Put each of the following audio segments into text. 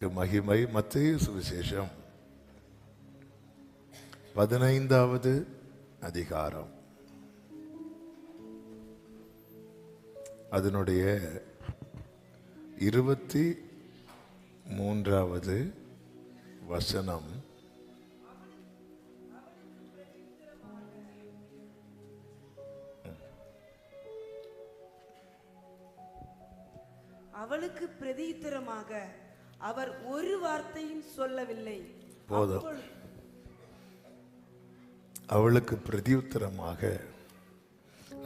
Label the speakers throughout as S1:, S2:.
S1: மகிமை. மத்தேயு சுவிசேஷம் 15வது அதிகாரம் அதனுடைய 23வது வசனம்.
S2: அவளுக்கு பிரதியுத்தரமாக அவர் ஒரு வார்த்தையும் சொல்லவில்லை.
S1: போதும். அவளுக்கு பிரதியுத்தரமாக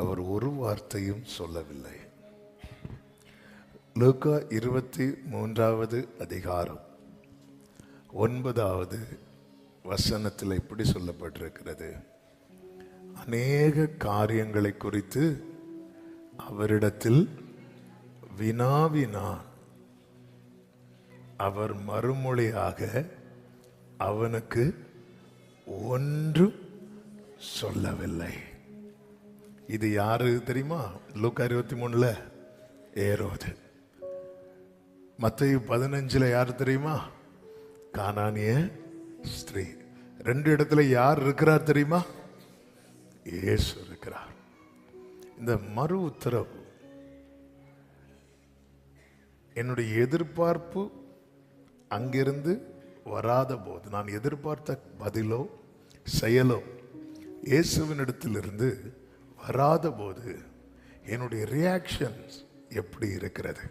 S1: அவர் ஒரு வார்த்தையும் சொல்லவில்லை. லூக்கா 23வது அதிகாரம் 9வது வசனத்தில் இப்படி சொல்லப்பட்டிருக்கிறது. அநேக காரியங்களை குறித்து அவரிடத்தில் வினாவினான். அவர் மறுமொழியாக அவனுக்கு ஒன்றும் சொல்லவில்லை. இது யாரு தெரியுமா? லூக்கா 23ல ஏரோது. மத்தேயு 15ல யாரு தெரியுமா? கானானிய ஸ்திரீ. 2 இடத்துல யார் இருக்கிறார் தெரியுமா? இயேசு இருக்கிறார். இந்த மறு உத்தரவு என்னுடைய எதிர்பார்ப்பு அங்கிருந்து வராத போது, நான் எதிர்பார்த்த பதிலோ செயலோ இயேசுவினிடத்திலிருந்து வராத போது என்னுடைய ரியாக்ஷன்ஸ் எப்படி இருக்கிறது?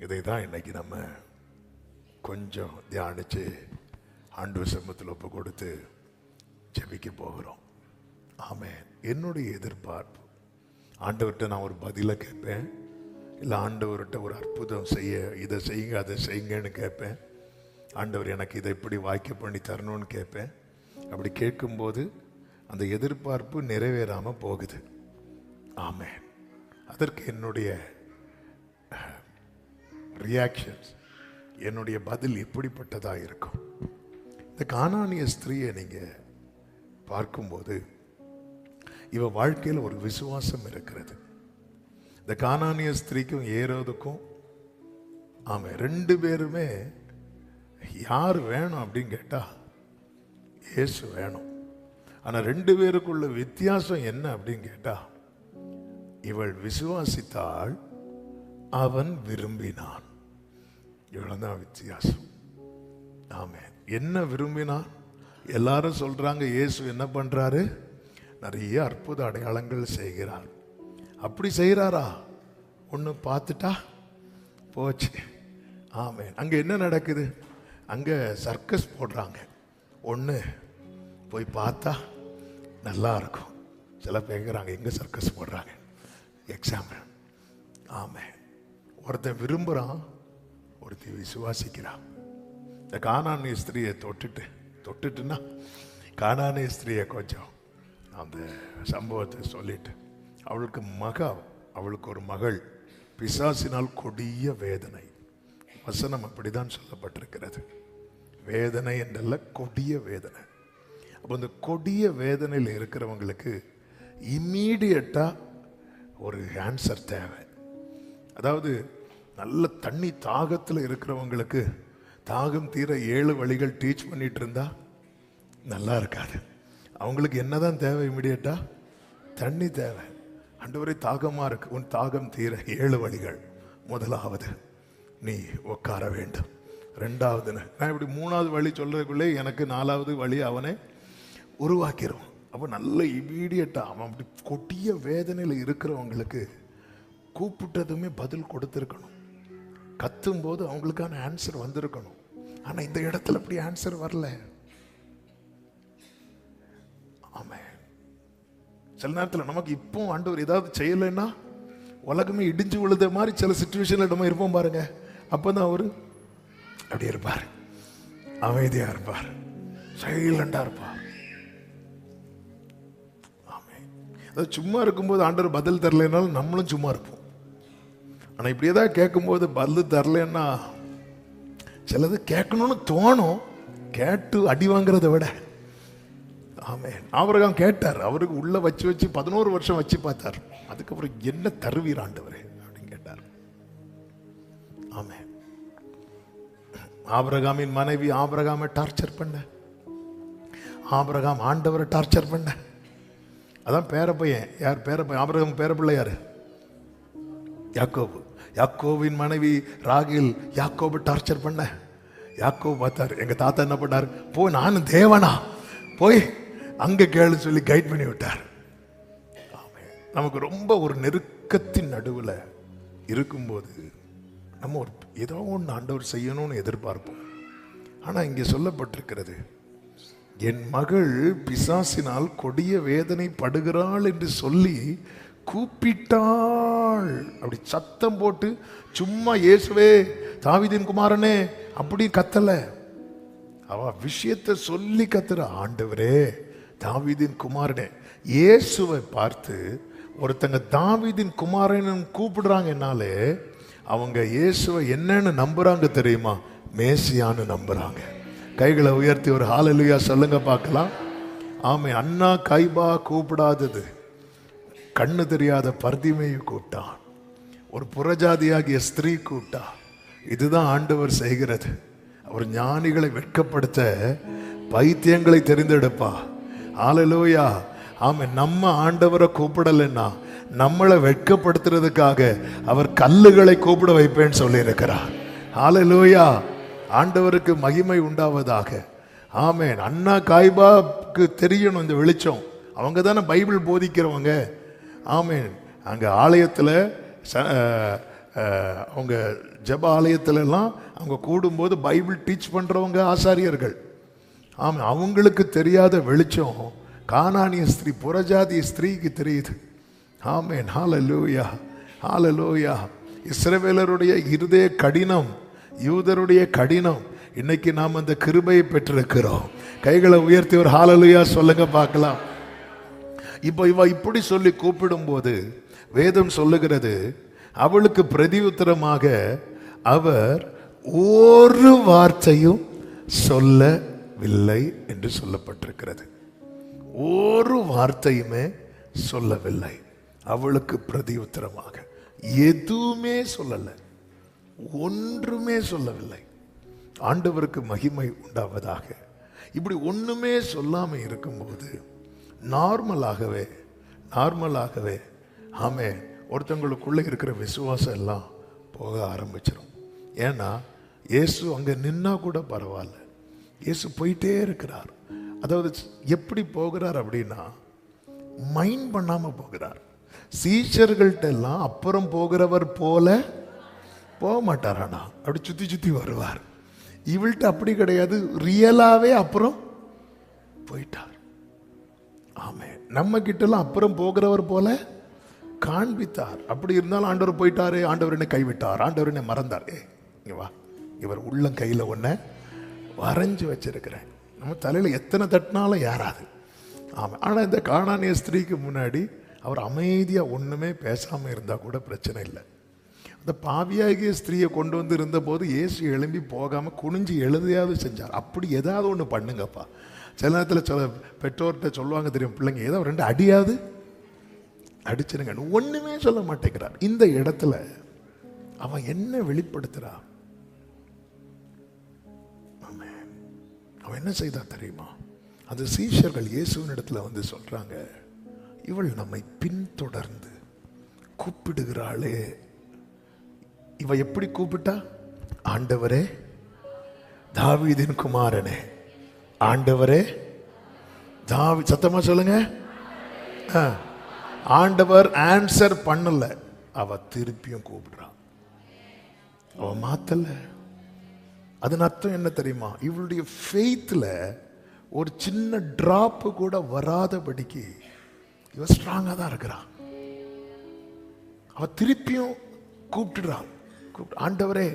S1: இதை தான் இன்னைக்கு நம்ம கொஞ்சம் தியானிச்சு ஆண்டவர் சமூகத்தில் ஒப்பு கொடுத்து ஜெபிக்க போகிறோம். ஆமென். என்னுடைய எதிர்பார்ப்பு, ஆண்டவர்கிட்ட நான் ஒரு பதிலை கேட்பேன், இல்லை ஆண்டவர்கிட்ட ஒரு அற்புதம் செய்ய, இதை செய்யுங்க அதை செய்யுங்கன்னு கேட்பேன். ஆண்டவர் எனக்கு இதை இப்படி வாய்க்க பண்ணி தரணும்னு கேட்பேன். அப்படி கேட்கும்போது அந்த எதிர்பார்ப்பு நிறைவேறாமல் போகுது. ஆமென். அதற்கு என்னுடைய ரியாக்ஷன்ஸ், என்னுடைய பதில் எப்படிப்பட்டதாக இருக்கும்? இந்த கானானிய ஸ்திரீயை நீங்கள் பார்க்கும்போது இவ வாழ்க்கையில் ஒரு விசுவாசம் இருக்கிறது. இந்த கானானிய ஸ்திரீக்கும் ஏரோதுக்கும், ஆமாம், 2 பேருமே யார் வேணும் அப்படின்னு கேட்டா இயேசு வேணும். ஆனால் 2 பேருக்குள்ள வித்தியாசம் என்ன அப்படின்னு கேட்டா, இவள் விசுவாசித்தாள், அவன் விரும்பினான். இவ்வளவுதான் வித்தியாசம். ஆமென். என்ன விரும்பினான்? எல்லாரும் சொல்றாங்க இயேசு என்ன பண்றாரு? நிறைய அற்புத அடையாளங்கள் செய்கிறார். அப்படி செய்கிறாரா? ஒன்று பார்த்துட்டா போச்சு. ஆமென். அங்கே என்ன நடக்குது? அங்கே சர்க்கஸ் போடுறாங்க. ஒன்று போய் பார்த்தா நல்லா இருக்கும். சில பேங்கிறாங்க எங்கே சர்க்கஸ் போடுறாங்க எக்ஸாம்பிள். ஆமென். ஒருத்தன் விரும்புகிறான், ஒருத்தன் விசுவாசிக்கிறான். இந்த கானானிய ஸ்திரியை தொட்டுட்டுன்னா கானானிய ஸ்திரியை கொஞ்சம் அந்த சம்பவத்தை சொல்லிட்டு, அவளுக்கு ஒரு மகள் பிசாசினால் கொடிய வேதனை. வசனம் அப்படிதான் சொல்லப்பட்டிருக்கிறது. வேதனை என்றல்ல, கொடிய வேதனை. அப்போ இந்த கொடிய வேதனையில் இருக்கிறவங்களுக்கு இம்மீடியட்டா ஒரு ஆன்சர் தேவை. அதாவது நல்ல தண்ணி தாகத்தில் இருக்கிறவங்களுக்கு தாகம் தீர 7 வழிகள் டீச் பண்ணிட்டு இருந்தா நல்லா இருக்காது. அவங்களுக்கு என்னதான் தேவை? இம்மீடியட்டா தண்ணி தேவை. ஆண்டவரே தாகமா இருக்கு, உன் தாகம் தீர 7 வழிகள். முதலாவது நீ உட்கார வேண்டும். 2வது நான் இப்படி 3வது வழி சொல்றதுக்குள்ளே எனக்கு 4வது வழி அவனை உருவாக்கிடும். அப்போ நல்ல இமீடியட்டா அவன் அப்படி கொடிய வேதனையில் இருக்கிறவங்களுக்கு கூப்பிட்டதுமே பதில் கொடுத்துருக்கணும். கத்தும் போது அவங்களுக்கான ஆன்சர் வந்திருக்கணும். ஆனால் இந்த இடத்துல அப்படி ஆன்சர் வரல. ஆமென். சில நேரத்தில் நமக்கு இப்போ ஆண்டவர் ஏதாவது செய்யலைன்னா உலகமே இடிஞ்சு விழுத மாதிரி சில சிச்சுவேஷன்ல நம்ம இருப்போம் பாருங்க. அப்பதான் அவரு அப்படி இருப்பார், அமைதியா இருப்பார், சைலண்டா இருப்பார். ஆமென். அது சும்மா இருக்கும்போது ஆண்டவர் பதில் தரலைன்னாலும் நம்மளும் சும்மா இருப்போம். ஆனா இப்படி ஏதாவது கேட்கும்போது பதில் தரலன்னா சிலது கேட்கணும்னு தோணும், கேட்டு அடி வாங்குறதை விட. ஆமென். ஆபிரகாம் கேட்டார், அவருக்கு உள்ள வச்சு 11 வருஷம் வச்சு பார்த்தார். அதுக்கப்புறம் என்ன தருவீர் ஆண்டவரே அப்படின்னு கேட்டார். ஆமென். ஆபிரகாமின் மனைவி ஆபிரகாமை டார்ச்சர் பண்ண, ஆபிரகாம் ஆண்டவரை டார்ச்சர் பண்ண. அதான் பேரப்பையன். யார் பேரப்பையன்? ஆபிரகாம் பேரப்பிள்ளை யாரு? யாக்கோபு. யாக்கோவின் மனைவி ராகில் யாக்கோபு டார்ச்சர் பண்ண. யாக்கோபு பார்த்தாரு, எங்க தாத்தா என்ன பண்ணாரு, போய் நானும் தேவனா போய் அங்க கேளு சொல்லி கைட் பண்ணி விட்டார். நமக்கு ரொம்ப ஒரு நெருக்கத்தின் நடுவில் இருக்கும்போது நம்ம ஒரு ஏதோ ஒன்று ஆண்டவர் செய்யணும்னு எதிர்பார்ப்போம். ஆனால் இங்கே சொல்லப்பட்டிருக்கிறது, என் மகள் பிசாசினால் கொடிய வேதனை படுகிறாள் என்று சொல்லி கூப்பிட்டாள். அப்படி சத்தம் போட்டு சும்மா இயேசுவே தாவீதின் குமாரனே அப்படி கத்தல. அவ விஷயத்தை சொல்லி கத்துற, ஆண்டவரே தாவீதின் குமாரனே. இயேசுவை பார்த்து ஒருத்தங்க தாவீதின் குமாரன் கூப்பிடுறாங்கனாலே அவங்க இயேசுவை என்னன்னு நம்புறாங்க தெரியுமா? மேசியான்னு நம்புறாங்க. கைகளை உயர்த்தி ஒரு ஹல்லேலூயா சொல்லுங்க பார்க்கலாம். ஆமே. அண்ணா கைபா கூப்பிடாதது, கண்ணு தெரியாத பர்திமையை கூப்பிட்டான். ஒரு புறஜாதியாகிய ஸ்திரீ கூப்பிட்டா. இதுதான் ஆண்டவர் செய்கிறது. அவர் ஞானிகளை வெட்கப்படுத்த பைத்தியங்களை தெரிந்தெடுப்பா. ஹல்லேலூயா. ஆமே. நம்ம ஆண்டவரை கூப்பிடலைன்னா நம்மளை வெட்கப்படுத்துறதுக்காக அவர் கல்லுகளை கூப்பிட வைப்பேன்னு சொல்லி இருக்கிறார். ஹல்லேலூயா. ஆண்டவருக்கு மகிமை உண்டாவதாக. ஆமேன். அண்ணா காய்பாக்கு தெரியணும் இந்த வெளிச்சம். அவங்க தானே பைபிள் போதிக்கிறவங்க. ஆமேன். அங்கே ஆலயத்தில் அவங்க ஜெப ஆலயத்திலலாம் அவங்க கூடும்போது பைபிள் டீச் பண்ணுறவங்க ஆசாரியர்கள். ஆமாம். அவங்களுக்கு தெரியாத வெளிச்சம் கானானிய ஸ்திரீ, புறஜாதிய ஸ்திரீக்கு தெரியுது. ஆமேன். ஹல்லேலூயா, ஹல்லேலூயா. இஸ்ரவேலருடைய இருதய கடினம், யூதருடைய கடினம். இன்னைக்கு நாம் அந்த கிருபையை பெற்றிருக்கிறோம். கைகளை உயர்த்தி ஒரு ஹல்லேலூயா சொல்லுங்க பார்க்கலாம். இப்போ இவ இப்படி சொல்லி கூப்பிடும்போது வேதம் சொல்லுகிறது, அவளுக்கு பிரதியுத்தரமாக அவர் ஒரு வார்த்தையும் சொல்லவில்லை என்று சொல்லப்பட்டிருக்கிறது. ஒரு வார்த்தையுமே சொல்லவில்லை. அவளுக்கு பிரதியுத்தரமாக எதுவுமே சொல்லல, ஒன்றுமே சொல்லவில்லை. ஆண்டவருக்கு மகிமை உண்டாவதாக. இப்படி ஒண்ணுமே சொல்லாம இருக்கும்போது நார்மலாகவே ஆமே ஒருத்தவங்களுக்குள்ள இருக்கிற விசுவாசம் எல்லாம் போக ஆரம்பிச்சிடும். ஏன்னா இயேசு அங்க நின்னா கூட பரவாயில்ல, இயேசு போயிட்டே இருக்கிறார். அதாவது எப்படி போகிறார் அப்படின்னா மைண்ட் பண்ணாம போகிறார். சீஷர்கள்ட்ட எல்லாம் அப்புறம் போகிறவர் போல போக மாட்டார், ஆனா அப்படி சுத்தி சுத்தி வருவார். இவள்கிட்ட அப்படி கிடையாது, ரியலாவே அப்புறம் போயிட்டார். ஆமே. நம்ம கிட்ட எல்லாம் அப்புறம் போகிறவர் போல காண்பித்தார். அப்படி இருந்தாலும் ஆண்டவர் போயிட்டாரு, ஆண்டவர் என்னை கைவிட்டார், ஆண்டவர் என்னை மறந்தார். இங்க வா, இவர் உள்ளம் கையில ஒன்ன வரைஞ்சு வச்சிருக்கிறேன். நம்ம தலையில எத்தனை தட்டினாலும் யாராது. ஆமா. ஆனா இந்த கானானிய ஸ்திரீக்கு முன்னாடி அவர் அமைதியா ஒண்ணுமே பேசாம இருந்தா கூட பிரச்சனை இல்லை. அந்த பாவியாகிய ஸ்திரீயை கொண்டு வந்து இருந்த போது இயேசு எழும்பி போகாம குனிஞ்சு எழுதையாவது செஞ்சார். அப்படி ஏதாவது ஒன்று பண்ணுங்கப்பா. சில நேரத்தில் சில பெற்றோர்கிட்ட சொல்லுவாங்க தெரியும், பிள்ளைங்க ஏதோ 2 அடியாவது அடிச்சிருங்க. ஒண்ணுமே சொல்ல மாட்டேங்கிறார். இந்த இடத்துல அவன் என்ன வெளிப்படுத்துறா? அவன் என்ன செய்தா தெரியுமா? அந்த சீஷர்கள் இயேசுவின் இடத்துல வந்து சொல்றாங்க, இவள் நம்மை பின்தொடர்ந்து கூப்பிடுகிறாளே. இவ எப்படி கூப்பிட்டா? ஆண்டவரே தாவீதின் குமாரனே, ஆண்டவரே சத்தமா சொல்லுங்க. ஆண்டவர் ஆன்சர் பண்ணல, அவ திருப்பியும் கூப்பிடுறான். அவ மாத்தல. அதன் அர்த்தம் என்ன தெரியுமா? இவளுடைய ஃபெய்த்ல ஒரு சின்ன டிராப் கூட வராதபடிக்கு இவ ஸ்ட்ராங்கா தான் இருக்கிறான். அவ திருப்பியும் கூப்பிட்டுறான். ஆண்டவரே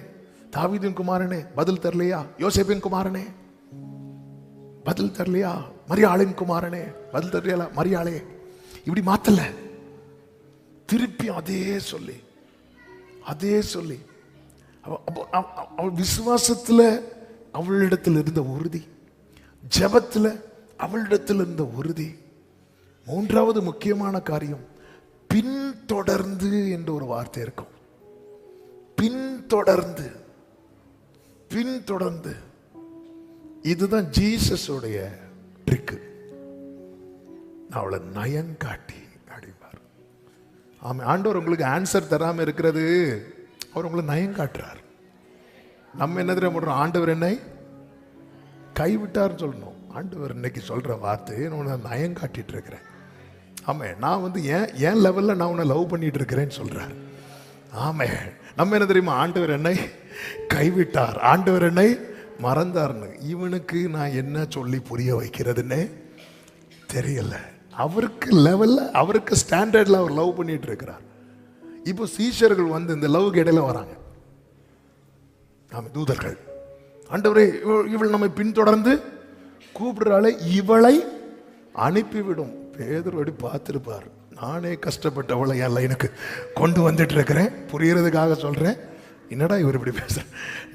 S1: தாவீதின் குமாரனே, பதில் தரலையா? யோசேப்பின் குமாரனே, பதில் தரலையா? மரியாளின் குமாரனே, பதில் தரலையா? மரியாளே. இப்படி மாத்தல, திருப்பியும் அதே சொல்லி அவள் விசுவாசத்துல அவளிடத்தில் இருந்த உறுதி, ஜெபத்துல அவளிடத்தில் இருந்த உறுதி. 3வது முக்கியமான காரியம், பின்தொடர்ந்து என்ற ஒரு வார்த்தை இருக்கும். பின்தொடர்ந்து பின்தொடர்ந்து. இதுதான் ஜீசஸுடைய ட்ரிக்கு. அவளை நயங்காட்டி அடிப்பார். ஆமா, ஆண்டவர் உங்களுக்கு ஆன்சர் தராம இருக்கிறது அவர் உங்களை நயங்காட்டுறார். நம்ம என்ன தெரியும் பண்றோம்? ஆண்டவர் என்னை கைவிட்டார்னு சொல்லணும். ஆண்டவர் இன்னைக்கு சொல்ற வார்த்தையை நான் நயங்காட்டிட்டு இருக்கிறேன். ஆமா, நான் வந்து ஏன் லெவல்ல நான் உன்னை லவ் பண்ணிட்டு இருக்கிறேன்னு சொல்றாரு. ஆமா, நம்ம என்ன தெரியுமா? ஆண்டவர் என்னை கைவிட்டார், ஆண்டவர் என்னை மறந்தார்னு. இவனுக்கு நான் என்ன சொல்லி புரிய வைக்கிறதுன்னு தெரியல. அவருக்கு லெவல்ல, அவருக்கு ஸ்டாண்டர்ட்ல அவர் லவ் பண்ணிட்டு இருக்கிறார். இப்போ சீஷர்கள் வந்து இந்த லவ்க்கு இடையில வராங்க. ஆமா, தூதர்கள், ஆண்டவரே இவள் நம்மை பின்தொடர்ந்து கூப்பிடுறாளே, இவளை அனுப்பிவிடும். பேதுரு பார்த்திருப்பார், நானே கஷ்டப்பட்டு அவளை என் லைனுக்கு கொண்டு வந்துட்டு இருக்கிறேன், புரியறதுக்காக சொல்றேன். என்னடா இவர் இப்படி பேச,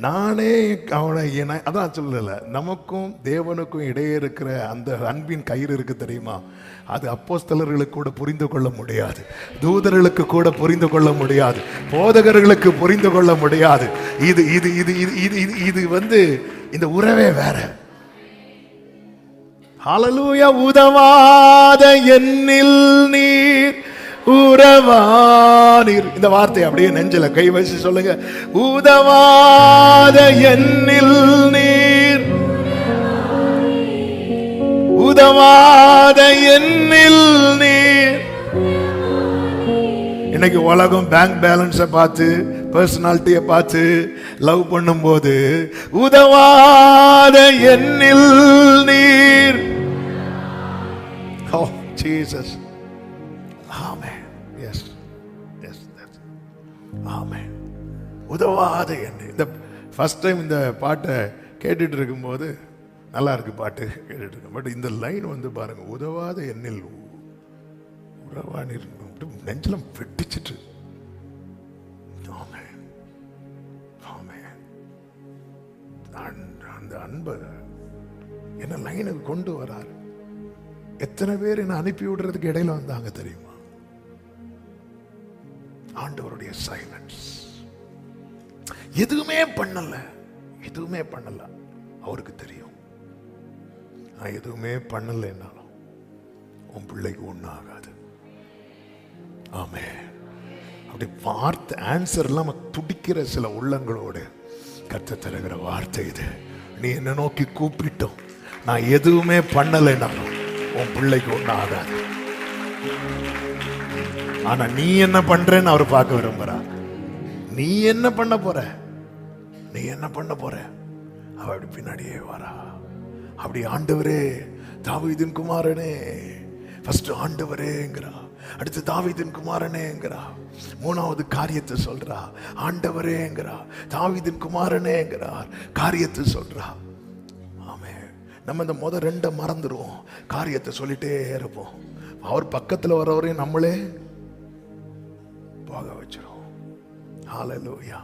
S1: நானே அவனை அதான் சொல்லல. நமக்கும் தேவனுக்கும் இடையே இருக்கிற அந்த அன்பின் கயிறு இருக்கு தெரியுமா? அது அப்போஸ்தலர்களுக்கு கூட புரிந்து கொள்ள முடியாது, தூதர்களுக்கு கூட புரிந்து கொள்ள முடியாது, போதகர்களுக்கு புரிந்து கொள்ள முடியாது. இது இது இது இது இது இது வந்து இந்த உறவே வேற. ஹல்லேலூயா. உதவாத என்னில் நீர் உறவானீர். இந்த வார்த்தை அப்படியே நெஞ்சில கை வச்சு சொல்லுங்க. உதவாத என்னில் நீர், உதவாத என்னில் நீர். இன்னைக்கு உலகம் பேங்க் பேலன்ஸை பார்த்து, பர்சனாலிட்டியை பார்த்து லவ் பண்ணும் போது, உதவாத என்னில் நீர். Oh Jesus. Amen. Yes. Yes. That's. Amen. உதவாத எண்ணெய். இந்த ஃபர்ஸ்ட் டைம் இந்த பாட்டை கேட்டுட்டு இருக்கும்போது நல்லா இருக்கு பாட்டு கேட்டுட்டு இருக்கேன். பட் இந்த லைன் வந்து பாருங்க, உதவாத எண்ணில் உறவானீர், நெஞ்சலம் வெட்டிச்சிட்டு. ஆமென். ஆமென். அந்த அன்பை என்ன லைனுக்கு கொண்டு வராரு. எத்தனை பேர் என்ன அனுப்பி விடுறதுக்கு இடையில வந்தாங்க தெரியுமா? ஆண்டவருடைய சைலன்ஸ். எதுவுமே பண்ணல, எதுவுமே பண்ணல. அவருக்கு தெரியும் நான் எதுவுமே பண்ணலைன்னாலும் உன் பிள்ளைக்கு ஒன்றும் ஆகாது. ஆமே. அப்படி வார்த்தை ஆன்சர் இல்லாம துடிக்கிற சில உள்ளங்களோடு கர்த்தர் தருகிற வார்த்தை இது. நீ என்ன நோக்கி கூப்பிட்டோம், நான் எதுவுமே பண்ணலைன்னாலும் உன் பிள்ளைக்கு ஒன்றும் ஆகாது. ஆனா நீ என்ன பண்றேன்னு அவர் பார்க்க விரும்புறார். நீ என்ன பண்ண போற, நீ என்ன பண்ண போற? அவ அப்படி பின்னாடியே வரா. அப்படி ஆண்டவரே, தாவீதின் குமாரனே, ஃபர்ஸ்ட் ஆண்டவரேங்கிறா, அடுத்து தாவீதின் குமாரனேங்கிறா, மூணாவது காரியத்தை சொல்றா, ஆண்டவரேங்கிறா, தாவீதின் குமாரனேங்கிறார், காரியத்தை சொல்றா. ஆமே. நம்ம இந்த முத ரெண்டை மறந்துடுவோம், காரியத்தை சொல்லிட்டே இருப்போம். அவர் பக்கத்தில் வரவரையும் நம்மளே போக வச்சிரும். ஹல்லேலூயா.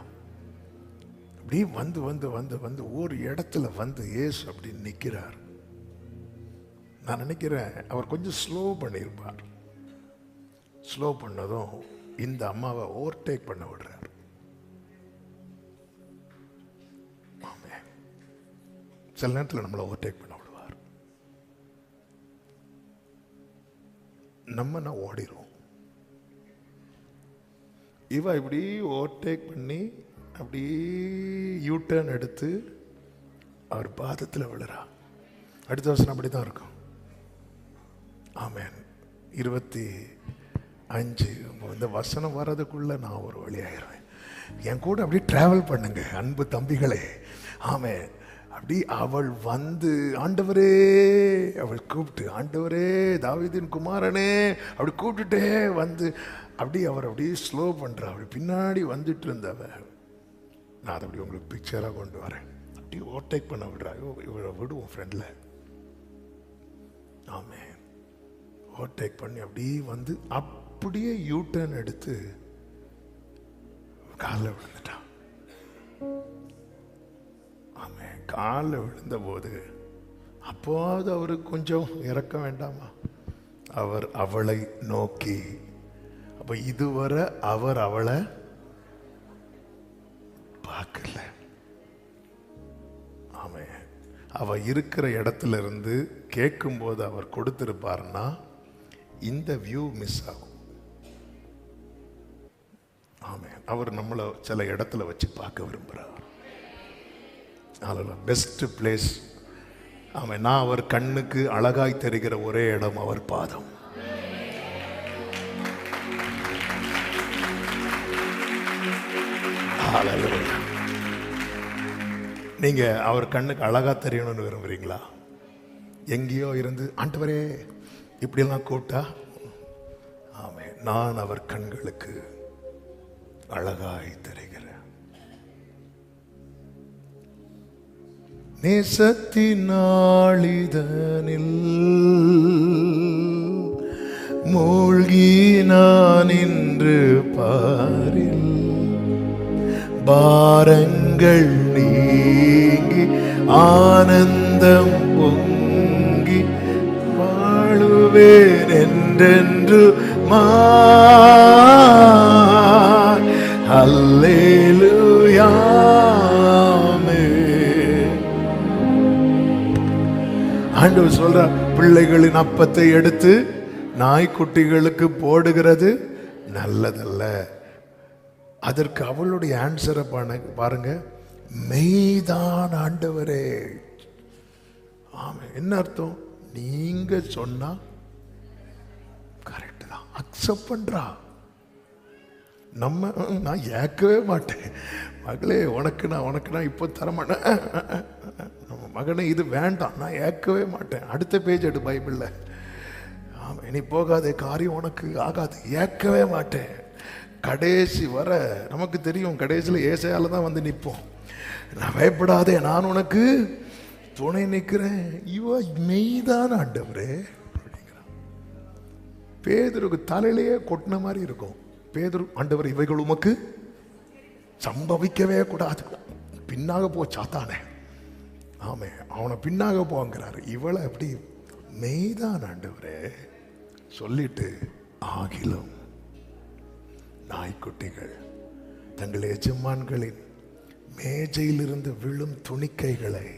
S1: அப்படி வந்து வந்து வந்து வந்து ஒரு இடத்துல வந்து இயேசு அப்படி நிற்கிறார். நான் நினைக்கிறேன் அவர் கொஞ்சம் ஸ்லோ பண்ணியிருப்பார். ஸ்லோ பண்ணதும் இந்த அம்மாவை ஓவர்டேக் பண்ண விடுறார். சில நேரத்தில் நம்மளை ஓவர்டேக் பண்ண விடுவார். நம்ம ஓடிடுவோம். இவ இப்படி ஓவர்டேக் பண்ணி அப்படி யூட்டர்ன் எடுத்து அவர் பாதத்தில் விழுறா. அடுத்த வருஷம் அப்படி தான் இருக்கும். ஆமென். 25 இந்த வசனம் வர்றதுக்குள்ள நான் ஒரு வழியாயிருவேன். என் கூட அப்படி டிராவல் பண்ணுங்க அன்பு தம்பிகளே. ஆமென். அப்படி அவள் வந்து ஆண்டவரே அவள் கூப்பிட்டு, ஆண்டவரே தாவீதின் குமாரனே அப்படி கூப்பிட்டுட்டே வந்து அப்படி அவர் அப்படியே ஸ்லோ பண்றா. அப்படி பின்னாடி வந்துட்டு இருந்தவ, நான் அதை அப்படி உங்களுக்கு பிக்சராக கொண்டு வரேன். அப்படி ஓவர்டேக் பண்ண விடுறா. இவளை விடுவோம் ஃப்ரெண்டில். ஆமே. ஓவர்டேக் பண்ணி அப்படியே வந்து அப்படியே யூட்டர்ன் எடுத்து காலில் விழுந்துட்டான். ஆமே. காலில் விழுந்த போது அப்போது அவருக்கு கொஞ்சம் இறக்க வேண்டாமா? அவர் அவளை நோக்கி, அப்ப இதுவரை அவர் அவளை பார்க்கல. ஆமென். அவ இருக்கிற இடத்துல இருந்து கேட்கும்போது அவர் கொடுத்திருப்பாருன்னா இந்த வியூ மிஸ் ஆகும். ஆமென். அவர் நம்மளை சில இடத்துல வச்சு பார்க்க விரும்புகிறார். அதில் பெஸ்ட் பிளேஸ். ஆமாம், நான் அவர் கண்ணுக்கு அழகாய் தெரிகிற ஒரே இடம் அவர் பாதம். நீங்க அவர் கண்ணுக்கு அழகா தெரியணும்னு விரும்புறீங்களா? எங்கேயோ இருந்து ஆண்டவரே இப்படியெல்லாம் கூப்பிட்டா, ஆமென், நான் அவர் கண்களுக்கு அழகாய் தெரிகிறேன். நேசத்தினாளிதனில் மூழ்கி நான் இன்று பாரில் பாரங்கள் நீங்கி ஆனந்தம் பொங்கி வாழுவேன் என்றென்று அல்லேலூயா. ஆண்டவர் சொல்றார், பிள்ளைகளின் அப்பத்தை எடுத்து நாய்க்குட்டிகளுக்கு போடுகிறது நல்லதல்ல. அதற்கு அவளுடைய ஆன்சரை பாருங்க, மெய்தான் ஆண்டவரே. ஆமா, என்ன அர்த்தம்? நீங்க சொன்னா கரெக்ட் தான், அக்செப்ட் பண்றா. நான் ஏற்கவே மாட்டேன் மகளே, உனக்கு நான் இப்போ தரமாட்டேன். நம்ம மகனே இது வேண்டாம், நான் ஏற்கவே மாட்டேன். அடுத்த பேஜ் எடு பைபிள்ல. ஆமா, இனி போகாதே, காரியம் உனக்கு ஆகாது, ஏற்கவே மாட்டேன். கடைசி வர நமக்கு தெரியும், கடைசியில் ஏசையால தான் வந்து நிற்போம். நான் பயப்படாதே, நான் உனக்கு துணை நிற்கிறேன். இவ மெய்தான் ஆண்டவரே அப்படிங்கிறான். பேதுருக்கு தலையிலேயே கொட்டின மாதிரி இருக்கும். பேதுரு, ஆண்டவர் இவைகள் உமக்கு சம்பவிக்கவே கூடாது, பின்னாக போ சாத்தானே. ஆமே, அவனை பின்னாக போங்கிறாரு. இவளை எப்படி மெய்தான் ஆண்டவரே சொல்லிட்டு, ஆகிலும் நாய்க்குட்டிகள் தங்கள் எஜமான்களின் மேஜையிலிருந்து விழும் துணிக்கைகளை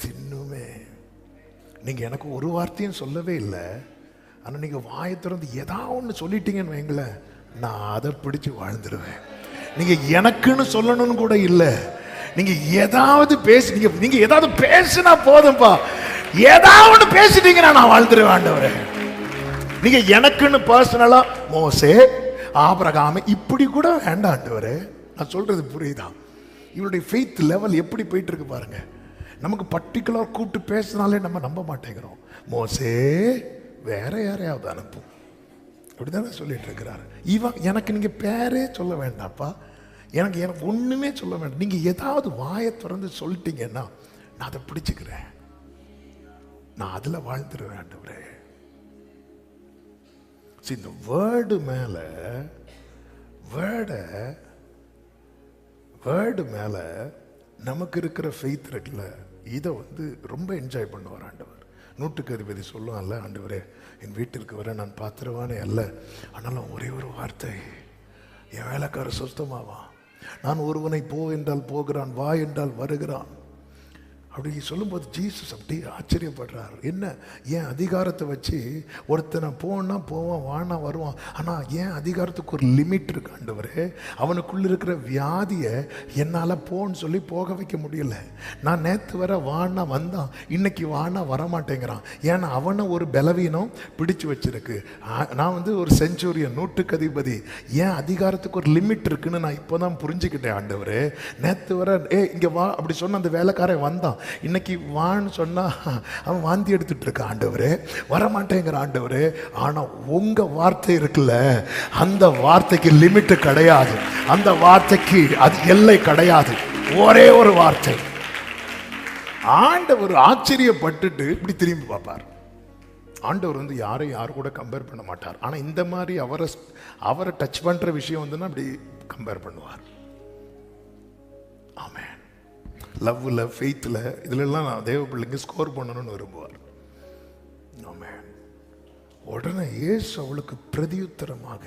S1: தின்னுமே. நீங்க எனக்கு ஒரு வார்த்தையும் சொல்லவே இல்லை, ஆனா நீங்க வாயை திறந்து ஏதாவது ஒன்று சொல்லிட்டீங்கன்னு வைங்களேன், நான் அதை பிடிச்சு வாழ்ந்துருவேன். நீங்க எனக்குன்னு சொல்லணும்னு கூட இல்லை, நீங்க ஏதாவது நீங்க ஏதாவது பேசினா போதும்பா, ஏதாவது ஒன்று பேசிட்டீங்கன்னா நான் வாழ்ந்துருவேன் ஆண்டவரே. நீங்க எனக்குன்னு பர்சனலா மோசே, ஆபிரகாம் இப்படி கூட வேண்டாம் ஆண்டவரே. நான் சொல்றது புரியுதா? இவருடைய ஃபெய்த் லெவல் எப்படி போயிட்டு இருக்கு பாருங்க. நமக்கு பர்டிகுலர் கூப்பிட்டு பேசினாலே நம்ம நம்ப மாட்டேங்கிறோம். மோசே வேற யாரையாவது அனுப்பும் அப்படிதானே சொல்லிட்டு இருக்கிறாரு. இவன் எனக்கு நீங்க பேரே சொல்ல வேண்டாப்பா, எனக்கு ஒண்ணுமே சொல்ல வேண்டாம், நீங்க ஏதாவது வாயை திறந்து சொல்லிட்டீங்கன்னா நான் அதை பிடிச்சுக்கிறேன், நான் அதுல வாழ்ந்துருவேன் ஆண்டவரே. இந்த வேர்டு மேல வேர்டு மேல நமக்கு இருக்கிற ஃபெய்த் இருக்குல்ல, இதை ரொம்ப என்ஜாய் பண்ணுவார் ஆண்டவர். நூற்றுக்கு அதிபதி சொல்லுவான்ல, ஆண்டவரே என் வீட்டிற்கு வர நான் பாத்திரவானே அல்ல, ஆனாலும் ஒரே ஒரு வார்த்தை என் வேலைக்கார சொஸ்தமாவான். நான் ஒருவனை போ என்றால் போகிறான், வா என்றால் வருகிறான். அப்படி சொல்லும்போது ஜீசஸ் அப்படி ஆச்சரியப்படுறார். என்ன, ஏன் அதிகாரத்தை வச்சு ஒருத்தனை போனா போவான், வானா வருவான், ஆனால் ஏன் அதிகாரத்துக்கு ஒரு லிமிட் இருக்கு ஆண்டவரே. அவனுக்குள்ள இருக்கிற வியாதியை என்னால் போன்னு சொல்லி போக வைக்க முடியல. நான் நேற்று வர வானா வந்தான், இன்னைக்கு வானா வரமாட்டேங்கிறான். ஏன்னா அவனை ஒரு பலவீனம் பிடிச்சு வச்சிருக்கு. நான் ஒரு செஞ்சுரியன், நூற்றுக்கு அதிபதி, ஏன் அதிகாரத்துக்கு ஒரு லிமிட் இருக்குன்னு நான் இப்போதான் புரிஞ்சுக்கிட்டேன் ஆண்டவரே. நேற்று வர இங்கே வா அப்படி சொன்ன அந்த வேலைக்காரன் வந்தான், இன்னைக்கு வான்னு சொன்னா அவன் வாந்தி எடுத்துட்டு இருக்க ஆண்டவரே, வரமாட்டேங்கிற ஆண்டவரே. ஆனா உங்க வார்த்தை இருக்குல்ல, அந்த வார்த்தைக்கு லிமிட் கிடையாது, அந்த வார்த்தைக்கு அது எல்லை கிடையாது. ஒரே ஒரு வார்த்தை. ஆண்டவர் ஆச்சரியப்பட்டுட்டு இப்படி திரும்பி பார்ப்பார். ஆண்டவர் யாரையும் யாரு கூட கம்பேர் பண்ண மாட்டார். ஆனா இந்த மாதிரி அவரை டச் பண்ற விஷயம் அப்படி கம்பேர் பண்ணுவார். ஆமென். லவ்ல, ஃபெய்த்ல, இதுலெல்லாம் நான் தேவ பிள்ளைங்க ஸ்கோர் பண்ணணும்னு விரும்புவார். ஆமென். உடனே இயேசு அவளுக்கு பிரதியுத்தரமாக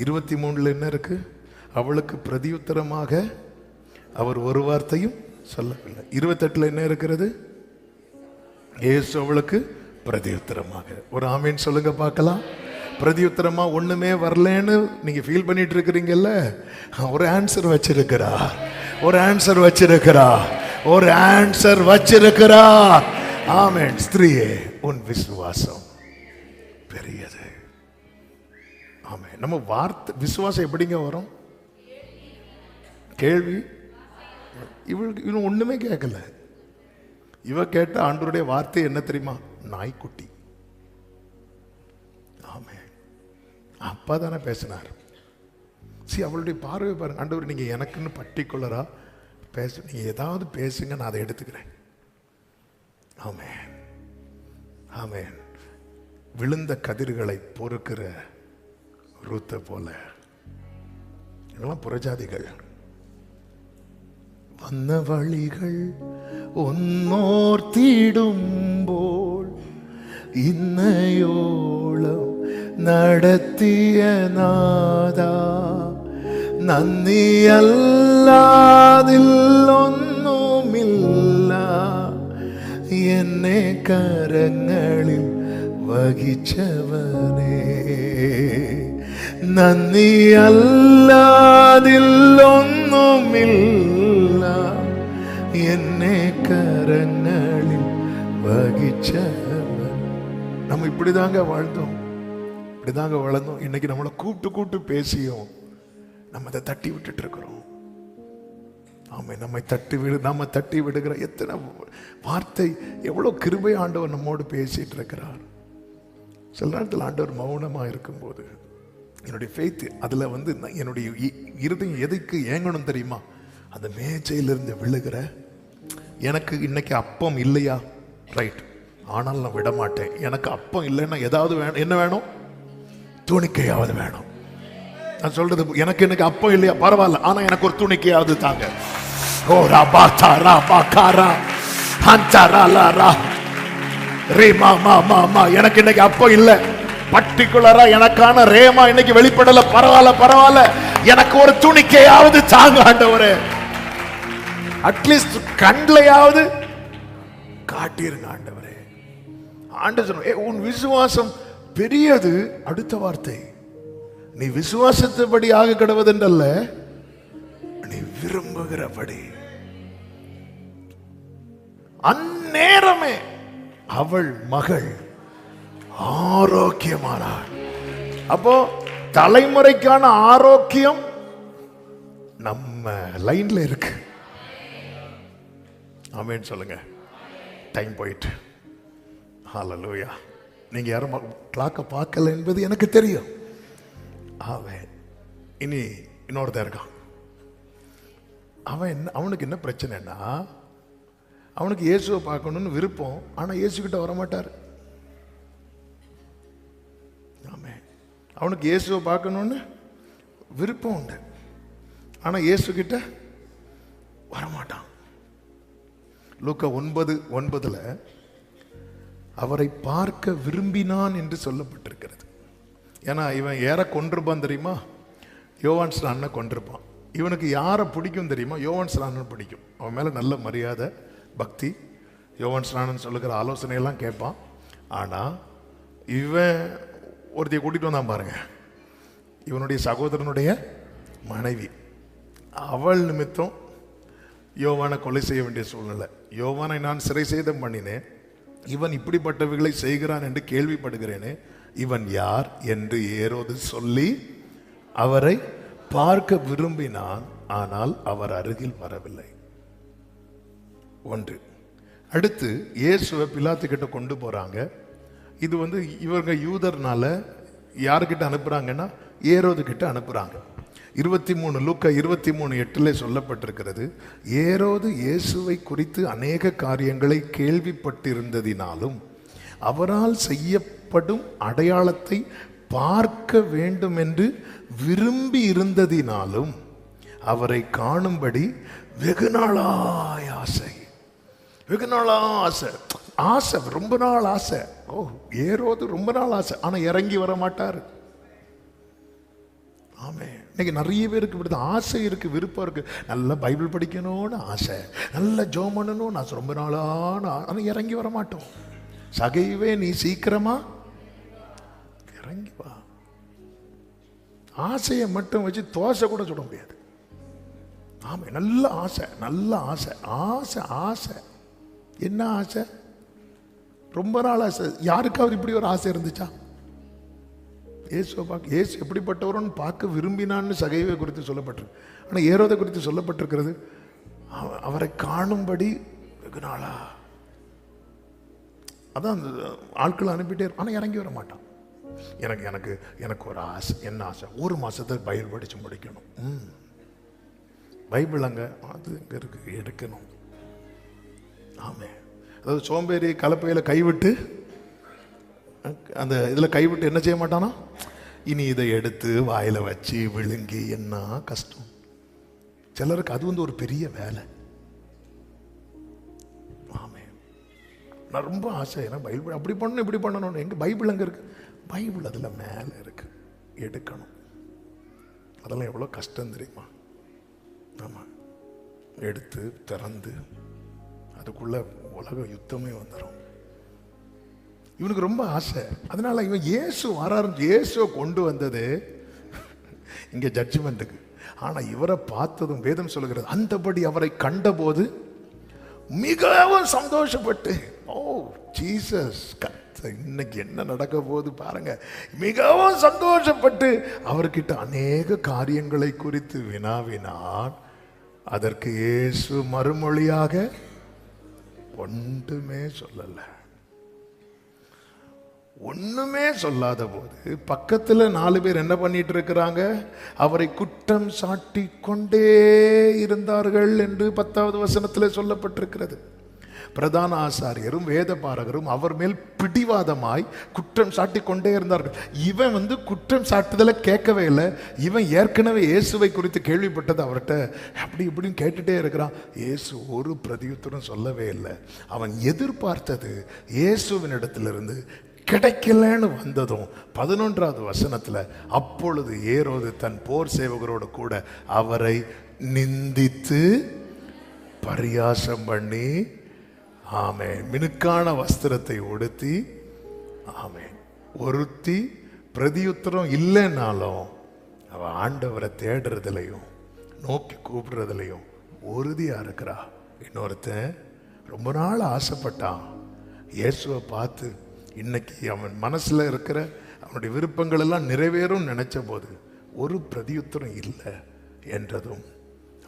S1: 23 என்ன இருக்கு, அவளுக்கு பிரதியுத்தரமாக அவர் ஒரு வார்த்தையும் சொல்லவில்லை. 28 என்ன இருக்கிறது? இயேசு அவளுக்கு பிரதியுத்தரமாக. ஒரு ஆமீன் சொல்லுங்க பார்க்கலாம். பிரதியுத்தரமா ஒண்ணுமே வரலன்னு நீங்க ஃபீல் பண்ணிட்டு இருக்கிறீங்கல்ல, ஒரு ஆன்சர் வச்சிருக்கிறா, ஒரு ஆன்சர் வச்சிருக்கிறா, ஒரு ஆன்சர் வச்சிருக்கிறா. ஆமென். ஸ்திரீயே, உன் விசுவாசம் பெரியது. ஆமென். நம்ம வார்த்தை விசுவாசம் எப்படிங்க வரும்? கேள்வி. இவன் ஒண்ணுமே கேட்கல. இவ கேட்ட ஆண்டவருடைய வார்த்தை என்ன தெரியுமா? நாய்க்குட்டி. ஆமென். அப்பா தானே பேசினார். அவளுடைய பார்வை பாருங்க. ஆண்டவர், நீங்க எனக்குன்னு பர்டிகுலரா பேச, நீங்க ஏதாவது பேசுங்க, நான் அதை எடுத்துக்கிறேன். ஆமென். ஆமென். விழுந்த கதிர்களை பொறுக்கிற ரூத்தை போல. இதெல்லாம் புறஜாதிகள். வந்த வழிகள் ஒன்னோர் தீடும் போல் இன்னையோளம் நடத்திய நாதா, நந்தி அல்லாதில் ஒன்னுமில்ல என்னை கரங்களில் வகிச்சவனே, நந்தி அல்லாதில் ஒன்னுமில்ல என்னை கரங்களில் வகிச்சவன். நம்ம இப்படிதாங்க வாழ்ந்தோம், இப்படிதாங்க வளர்ந்தோம். இன்னைக்கு நம்மளை கூப்பிட்டு பேசியும் நம்ம அதை தட்டி விட்டுட்டு இருக்கிறோம். நம்ம தட்டி விடுகிற எத்தனை வார்த்தை, எவ்வளவு கிருபை ஆண்டவர் நம்மோடு பேசிட்டு இருக்கிறார். சில நேரத்தில் ஆண்டவர் மௌனமா இருக்கும்போது என்னுடைய ஃபெய்த் அதுல என்னுடைய இருதயம் எதுக்கு ஏங்கணும் தெரியுமா? அந்த மேஜையிலிருந்து விழுகிற, எனக்கு இன்னைக்கு அப்பம் இல்லையா, ரைட், ஆனால் நான் விட மாட்டேன். எனக்கு அப்பம் இல்லைன்னா ஏதாவது வேணும். என்ன வேணும்? துணிக்கையாவது வேணும். நான் சொல்றது, எனக்கு இன்னைக்கு அப்பம் இல்லையா பரவாயில்ல, ஆனா எனக்கு ஒரு துணிக்கையாவது தாங்க. ஓ ராபா தாரா பாகாரா ஹந்தாரா லாரா ரேமா மாமா. எனக்கு இன்னைக்கு அப்பம் இல்ல, பர்டிகுலரா எனக்கான ரேமா இன்னைக்கு வெளிப்படல, பரவாயில்ல, எனக்கு ஒரு துணிக்கையாவது தாங்க ஆண்டவரே. அட்லீஸ்ட் கண்லையாவது காட்டிருங்க ஆண்டவரே. ஆண்டவர் உன் விசுவாசம் பெரியது. அடுத்த வார்த்தை, நீ விசுவாசத்தபடி ஆக கடவுதென்றல்ல, நீ விரும்புகிறபடி. அந்நேரமே அவள் மகள் ஆரோக்கியமானாள். அப்போ தலைமுறைக்கான ஆரோக்கியம் நம்ம லைன்ல இருக்கு. ஆமென் சொல்லுங்க. டைம் போயிட்டு. ஹல்லேலூயா. நீங்க யாரும் கிளாக்க பார்க்கல என்பது எனக்கு தெரியும். அவன் இனி இன்னொருத்தன் இருக்கான். அவனுக்கு என்ன பிரச்சனைன்னா, அவனுக்கு இயேசுவை பார்க்கணும்னு விருப்பம், ஆனா இயேசு கிட்ட வரமாட்டார். அவனுக்கு இயேசுவை பார்க்கணும்னு விருப்பம் உண்டு, ஆனா இயேசு கிட்ட வரமாட்டான். லூக்கா 9:9 அவரை பார்க்க விரும்பினான் என்று சொல்லப்பட்டிருக்கிறது. ஏன்னா இவன் யாரை கொண்டிருப்பான் தெரியுமா? யோவான் ஸ்நானனை கொண்டிருப்பான். இவனுக்கு யாரை பிடிக்கும் தெரியுமா? யோவான் ஸ்நானன் பிடிக்கும். அவன் மேல நல்ல மரியாதை, பக்தி. யோவான் ஸ்நானன் சொல்லுகிற ஆலோசனையெல்லாம் கேட்பான். ஆனா இவன் ஒருத்தைய கூட்டிட்டு வந்தான் பாருங்க, இவனுடைய சகோதரனுடைய மனைவி. அவள் நிமித்தம் யோவானை கொலை செய்ய வேண்டிய சூழ்நிலை. யோவானை நான் சிறை சேதம் பண்ணினேன், இவன் இப்படிப்பட்டவைகளை செய்கிறான் என்று கேள்விப்படுகிறேனே, இவன் யார் என்று ஏரோது சொல்லி அவரை பார்க்க விரும்பினான், ஆனால் அவர் அருகில் வரவில்லை. ஒன்று. அடுத்து இயேசுவை பிலாத்து கிட்ட கொண்டு போறாங்க. இது இவங்க யூதர்னால யாருக்கிட்ட அனுப்புறாங்கன்னா ஏரோது கிட்ட அனுப்புறாங்க. 23 லூக்கா 23:8 சொல்லப்பட்டிருக்கிறது, ஏரோது இயேசுவை குறித்து அநேக காரியங்களை கேள்விப்பட்டிருந்ததினாலும் அவரால் செய்யப்படும் அடையாளத்தை பார்க்க வேண்டும் என்று விரும்பி இருந்ததினாலும் அவரை காணும்படி வெகு நாளாய் ஆசை. வெகு நாளா ஆசை, ரொம்ப நாள் ஆசை. ஓ, ஏரோது ரொம்ப நாள் ஆசை, ஆனா இறங்கி வர மாட்டாரு. ஆமே, இன்னைக்கு நிறைய பேருக்கு இப்படிதான் ஆசை இருக்கு, விருப்பம் இருக்கு. நல்லா பைபிள் படிக்கணும்னு ஆசை, நல்லா ஜெபம் பண்ணணும்னு ஆசை, ரொம்ப நாளான ஆனால் இறங்கி வர மாட்டோம். சகைவே நீ சீக்கிரமா இறங்கி வா. ஆசையை மட்டும் வச்சு தோசை கூட சுட முடியாது. ஆமா, நல்ல ஆசை, நல்ல ஆசை, ஆசை ஆசை. என்ன ஆசை? ரொம்ப நாள் ஆசை. யாருக்காவது இப்படி ஒரு ஆசை இருந்துச்சா? இயேசுவை பார்க்க, இயேசு எப்படிப்பட்டவரோன்னு பார்க்க விரும்பினான்னு சகைவை குறித்து சொல்லப்பட்டிருக்கு. ஆனால் ஏரோதை குறித்து சொல்லப்பட்டிருக்கிறது, அவரை காணும்படி வெகு நாளா. அதான் அந்த ஆட்களை அனுப்பிட்டே, ஆனால் இறங்கி வர மாட்டான். எனக்கு எனக்கு எனக்கு ஒரு ஆசை. என்ன ஆசை? ஒரு மாசத்தை பைபிள் படிச்சு முடிக்கணும். பைபிள் அங்கே அது எங்கே இருக்கு, எடுக்கணும். ஆமே, அதாவது சோம்பேறி கலப்பையில் கைவிட்டு, அந்த இதில் கைவிட்டு என்ன செய்ய மாட்டானா, இனி இதை எடுத்து வாயில வச்சு விழுங்கி, என்ன கஷ்டம். சிலருக்கு அது வந்து ஒரு பெரிய வேலை. ஆமே, நான் ரொம்ப ஆசை, ஏன்னா பைபிள் அப்படி பண்ணணும் இப்படி பண்ணணும். எங்க பைபிள் அங்கே இருக்கு, பைபிள் அதில் மேலே இருக்கு, எடுக்கணும். அதெல்லாம் எவ்வளோ கஷ்டம் தெரியுமா? ஆமாம், எடுத்து திறந்து அதுக்குள்ள உலக யுத்தமே வந்துடும். இவனுக்கு ரொம்ப ஆசை. அதனால இவன் இயேசு வராரு, இயேசுவை கொண்டு வந்தது இங்க ஜட்ஜ்மெண்ட்டுக்கு. ஆனா இவரை பார்த்ததும் வேதம் சொல்லுகிறது, அந்தபடி அவரை கண்டபோது மிகவும் சந்தோஷப்பட்டு, ஓ ஜீசஸ், இன்னைக்கு என்ன நடக்க போகுது பாருங்க, மிகவும் சந்தோஷப்பட்டு அவர்கிட்ட அநேக காரியங்களை குறித்து வினாவினான். அதற்கு இயேசு மறுமொழியாக ஒன்றுமே சொல்லல. ஒண்ணுமே சொல்லாத போது பக்கத்துல 4 பேர் என்ன பண்ணிட்டு இருக்கிறாங்க? அவரை குற்றம் சாட்டி கொண்டே இருந்தார்கள் என்று 10வது வசனத்தில் சொல்லப்பட்டிருக்கிறது. பிரதான ஆசாரியரும் வேத பாரகரும் அவர் மேல் பிடிவாதமாய் குற்றம் சாட்டி கொண்டே இருந்தார்கள். இவன் வந்து குற்றம் சாட்டுதலை கேட்கவே இல்லை. இவன் ஏற்கனவே இயேசுவை குறித்து கேள்விப்பட்டது, அவர்கிட்ட அப்படி இப்படின்னு கேட்டுட்டே இருக்கிறான். இயேசு ஒரு பிரதியுத்தரம் சொல்லவே இல்லை. அவன் எதிர்பார்த்தது இயேசுவின் இடத்திலிருந்து கிடைக்கலன்னு வந்ததும் 11வது வசனத்துல, அப்பொழுது ஏரோது தன் போர் சேவகரோடு கூட அவரை நிந்தித்து பரியாசம் பண்ணி, ஆமே, மினுக்கான வஸ்திரத்தை உடுத்தி, ஆமே, ஒருத்தி பிரதியுத்தரம் இல்லைன்னாலும் அவ ஆண்டவரை தேடுறதுலையும் நோக்கி கூப்பிடுறதுலையும் உறுதியா இருக்கிறா. இன்னொருத்தன் ரொம்ப நாள் ஆசைப்பட்டான், இயேசுவை பார்த்து இன்னைக்கு அவன் மனசுல இருக்கிற அவனுடைய விருப்பங்கள் எல்லாம் நிறைவேறும் நினைச்ச போது ஒரு பிரதியுத்தரம் இல்லை என்றதும்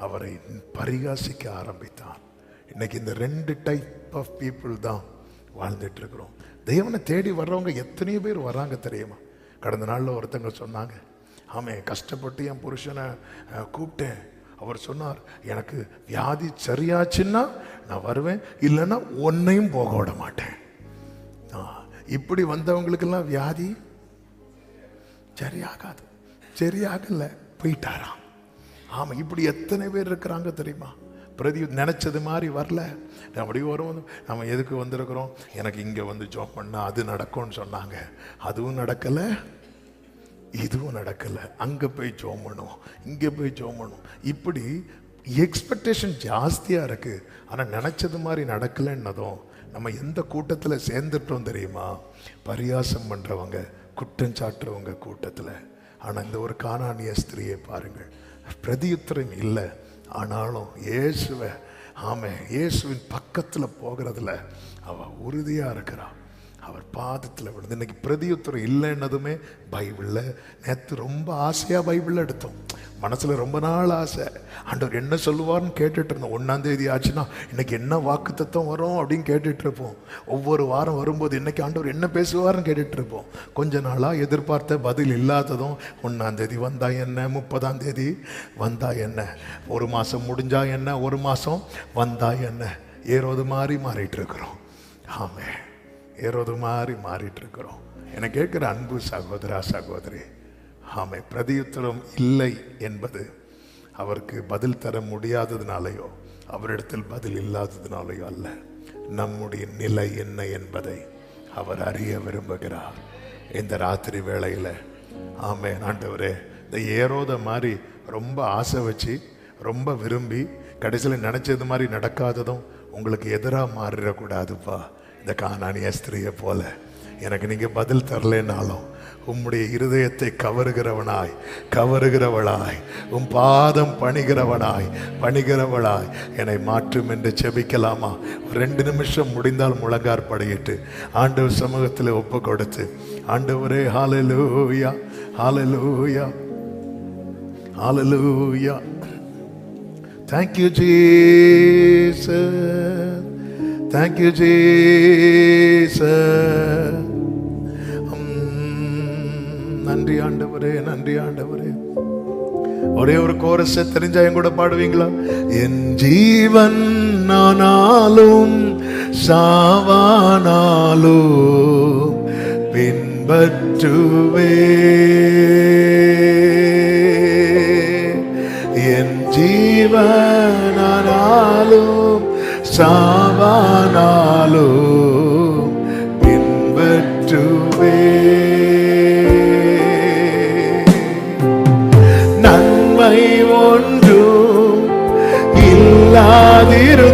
S1: அவரை பரிகாசிக்க ஆரம்பித்தான். இன்னைக்கு இந்த 2 டைப் ஆஃப் பீப்புள் தான் வாழ்ந்துட்டு இருக்கிறோம். தேவனை தேடி வர்றவங்க எத்தனையோ பேர் வர்றாங்க தெரியுமா? கடந்த நாளில் ஒருத்தங்க சொன்னாங்க, ஆமே, கஷ்டப்பட்டு என் புருஷனை கூப்பிட்டேன், அவர் சொன்னார் எனக்கு வியாதி சரியாச்சுன்னா நான் வருவேன், இல்லைன்னா ஒன்னையும் போக விட மாட்டேன். இப்படி வந்தவங்களுக்கெல்லாம் வியாதி சரியாகாது, சரியாகல, போயிட்டாராம். ஆமா, இப்படி எத்தனை பேர் இருக்கிறாங்க தெரியுமா? பிரதி நினைச்சது மாதிரி வரல. அப்படி வரும், நம்ம எதுக்கு வந்திருக்கிறோம்? எனக்கு இங்க வந்து ஜாப் பண்ணா அது நடக்கும்னு சொன்னாங்க, அதுவும் நடக்கல, இதுவும் நடக்கல. அங்க போய் ஜோம் பண்ணும், இங்க போய் ஜோம் பண்ணும். இப்படி எக்ஸ்பெக்டேஷன் ஜாஸ்தியா இருக்கு. ஆனா நினைச்சது மாதிரி நடக்கலன்னதும் நம்ம எந்த கூட்டத்தில் சேர்ந்துட்டோம் தெரியுமா? பரியாசம் பண்றவங்க, குற்றம் சாட்டுறவங்க கூட்டத்தில். ஆனா இந்த ஒரு கானானிய ஸ்திரியை பாருங்கள், பிரதியுத்தரம் இல்லை, ஆனாலும் இயேசுவை, ஆமே, இயேசுவின் பக்கத்தில் போகிறதுல அவ உறுதியா இருக்கிறா. அவர் பாதத்தில் விழுந்து, இன்னைக்கு பிரதியுத்தரம் இல்லைன்னதுமே பைபிளில் நேற்று ரொம்ப ஆசையாக பைபிளில் எடுத்தோம். மனசில் ரொம்ப நாள் ஆசை, ஆண்டவர் என்ன சொல்லுவார்னு கேட்டுட்டு இருந்தோம். 1ஆம் தேதி ஆச்சுன்னா இன்னைக்கு என்ன வாக்கு தத்துவம் வரும் அப்படின்னு கேட்டுட்டு இருப்போம். ஒவ்வொரு வாரம் வரும்போது இன்னைக்கு ஆண்டவர் என்ன பேசுவார்னு கேட்டுட்டு இருப்போம். கொஞ்ச நாளாக எதிர்பார்த்த பதில் இல்லாததும் 1ஆம் தேதி வந்தா என்ன, 30ஆம் தேதி வந்தா என்ன, 1 மாதம் முடிஞ்சா என்ன, 1 மாதம் வந்தா என்ன, ஏரோது மாதிரி மாறிட்டு இருக்கிறோம். ஆமே, ஏரோது மாதிரி மாறிட்டு இருக்கிறோம். என்னை கேட்கிற அன்பு சகோதரா, சகோதரி, ஆமை, பிரதியுத்தரம் இல்லை என்பது அவருக்கு பதில் தர முடியாததுனாலேயோ அவரிடத்தில் பதில் இல்லாததுனாலேயோ அல்ல. நம்முடைய நிலை என்ன என்பதை அவர் அறிய விரும்புகிறார். இந்த ராத்திரி வேளையில், ஆமே, ஆண்டவரே, இந்த ஏரோத மாதிரி ரொம்ப ஆசை வச்சு ரொம்ப விரும்பி கடைசியில் நினைச்சது மாதிரி நடக்காததும் உங்களுக்கு எதிராக மாறிடக்கூடாதுப்பா. இந்த கானானிய ஸ்திரியை போல எனக்கு நீங்க பதில் தரலைனாலும் உம்முடைய இருதயத்தை கவருகிறவனாய் கவருகிறவளாய் உம் பாதம் பணிகிறவளாய் என்னை மாற்றும் என்று செபிக்கலாமா? 2 நிமிஷம் முடிந்தால் முழங்கார் படியிட்டு ஆண்டவர் சமூகத்தில் ஒப்பு கொடுத்து, ஆண்டவரே ஹல்லேலூயா ஹல்லேலூயா ஹல்லேலூயா, thank you Jesus, thank you Jesus. நன்றி ஆண்டவரே, நன்றி ஆண்டவரே. ஒரே ஒரு கோரஸை தெரிஞ்சா என் கூட பாடுவீங்களா? என் ஜீவன் ஆனாலும் சாவானாலும் பின்பற்றுவே, என் ஜீவனானாலும் சாவானாலும் பின்பற்றுவே. நன்மை ஒன்றும் இல்லாதிருந்தோம்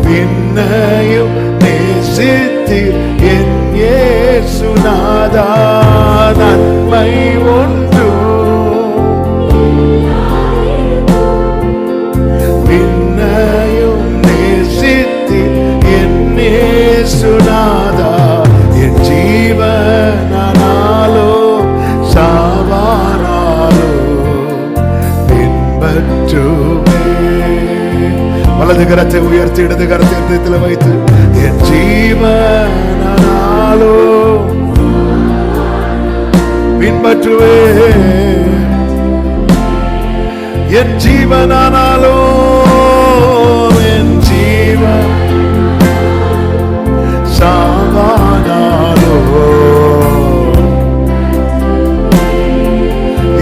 S1: பின்னையும் நேசித்தீர் என் இயேசுநாதா. நன்மை ஒன்றும் பின்னையும் நேசித்தீர் என் இயேசுநாதா. என் ஜீவனானாலோ சாவானாலோ பின்பற்றுவே. வலது கரத்தை உயர்த்தி இடது கரத்தை இதயத்தில் வைத்து, என் ஜீவனானாலோ பின்பற்றுவே, என் ஜீவனானாலோ என் ஜீவன் சாவானாலோ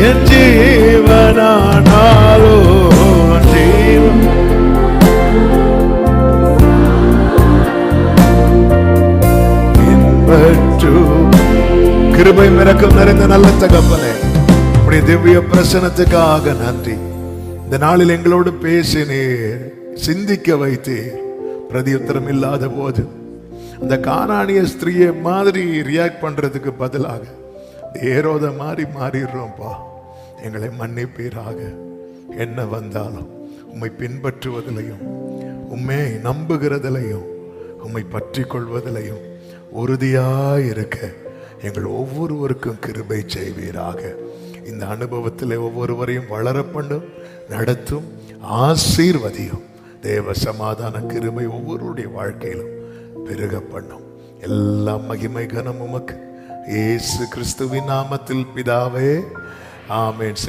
S1: என் ஜீவனானாலோ ஜீவன் பின்பற்று. கிருபை இரக்கம் நிறைந்த நல்ல தகப்பனே, உம்முடைய திவ்ய பிரசன்னத்துக்காக நன்றி. இந்த நாளில் எங்களோடு பேசினீர், சிந்திக்க வைத்தீர். பிரதியுத்தரம் இல்லாத போது அந்த கானானிய ஸ்திரியை மாதிரி ரியாக்ட் பண்றதுக்கு பதிலாக ஏரோத மாதிரி மாறிடுறோம்ப்பா. எங்களை மன்னிப்பீராக. என்ன வந்தாலும் உம்மை பின்பற்றுவதிலையும் உம்மை நம்புகிறதிலையும் உம்மை பற்றி கொள்வதிலையும் உறுதியாயிருக்க எங்கள் ஒவ்வொருவருக்கும் கிருபை செய்வீராக. இந்த அனுபவத்தில் ஒவ்வொருவரையும் வளர பண்ணும், நடத்தும், ஆசீர்வதியும். தேவ சமாதான கிருபை ஒவ்வொருடைய வாழ்க்கையிலும் பெருக பண்ணும். எல்லா மகிமை கனம் உமக்கு இயேசு கிறிஸ்துவின் நாமத்தில் பிதாவே, ஆமென்.